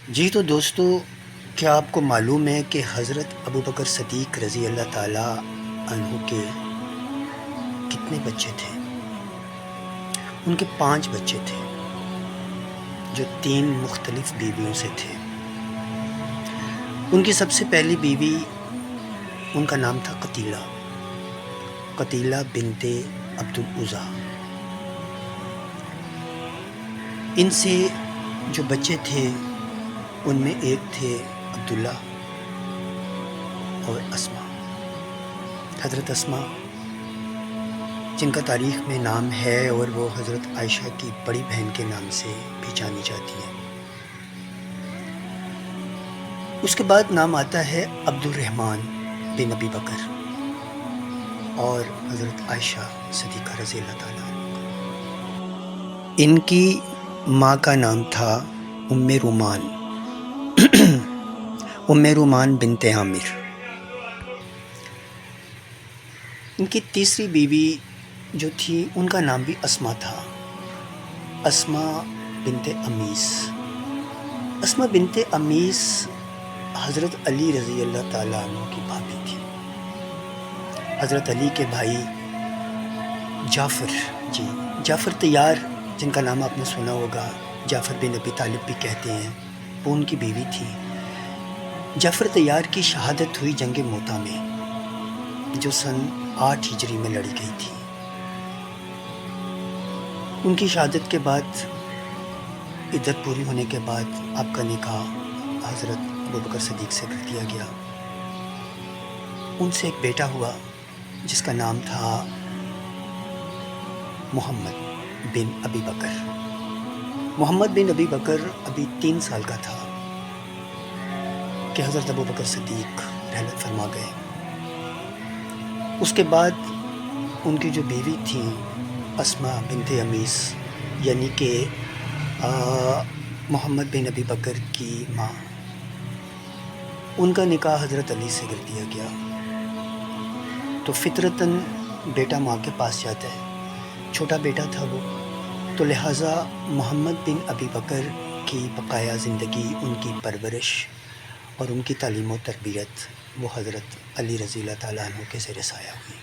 جی تو دوستو، کیا آپ کو معلوم ہے کہ حضرت ابو بکر صدیق رضی اللہ تعالیٰ عنہ کے کتنے بچے تھے؟ ان کے 5 بچے تھے جو 3 مختلف بیویوں سے تھے۔ ان کی سب سے پہلی بیوی، ان کا نام تھا قتیلہ بنت عبد العزیٰ۔ ان سے جو بچے تھے ان میں ایک تھے عبداللہ اور اسما، حضرت اسما، جن کا تاریخ میں نام ہے اور وہ حضرت عائشہ کی بڑی بہن کے نام سے بھی جانی جاتی ہیں۔ اس کے بعد نام آتا ہے عبد الرحمن بن ابی بکر اور حضرت عائشہ صدیقہ رضی اللہ تعالیٰ عنہ۔ ان کی ماں کا نام تھا ام رومان بنت عامر۔ ان کی تیسری بیوی جو تھی ان کا نام بھی اسما تھا، اسما بنت امیس۔ اسما بنت امیس حضرت علی رضی اللہ تعالیٰ عنہ کی بھابی تھی۔ حضرت علی کے بھائی جعفر طیار، جن کا نام آپ نے سنا ہوگا، جعفر بن ابی طالب بھی کہتے ہیں، وہ ان کی بیوی تھی۔ جعفر طیار کی شہادت ہوئی جنگ موتا میں، جو سن 8 ہجری میں لڑی گئی تھی۔ ان کی شہادت کے بعد، عدت پوری ہونے کے بعد، آپ کا نکاح حضرت ابو بکر صدیق سے کر دیا گیا۔ ان سے ایک بیٹا ہوا جس کا نام تھا محمد بن ابی بکر۔ محمد بن ابی بکر ابھی 3 سال کا تھا کہ حضرت ابو بکر صدیق رحلت فرما گئے۔ اس کے بعد ان کی جو بیوی تھی اسما بنت امیس، یعنی کہ محمد بن ابی بکر کی ماں، ان کا نکاح حضرت علی سے کر دیا گیا۔ تو فطرتاً بیٹا ماں کے پاس جاتا ہے، چھوٹا بیٹا تھا وہ، تو لہٰذا محمد بن ابی بکر کی بقایا زندگی، ان کی پرورش اور ان کی تعلیم و تربیت وہ حضرت علی رضی اللہ تعالیٰ عنہ کے زیر سایہ ہوئی۔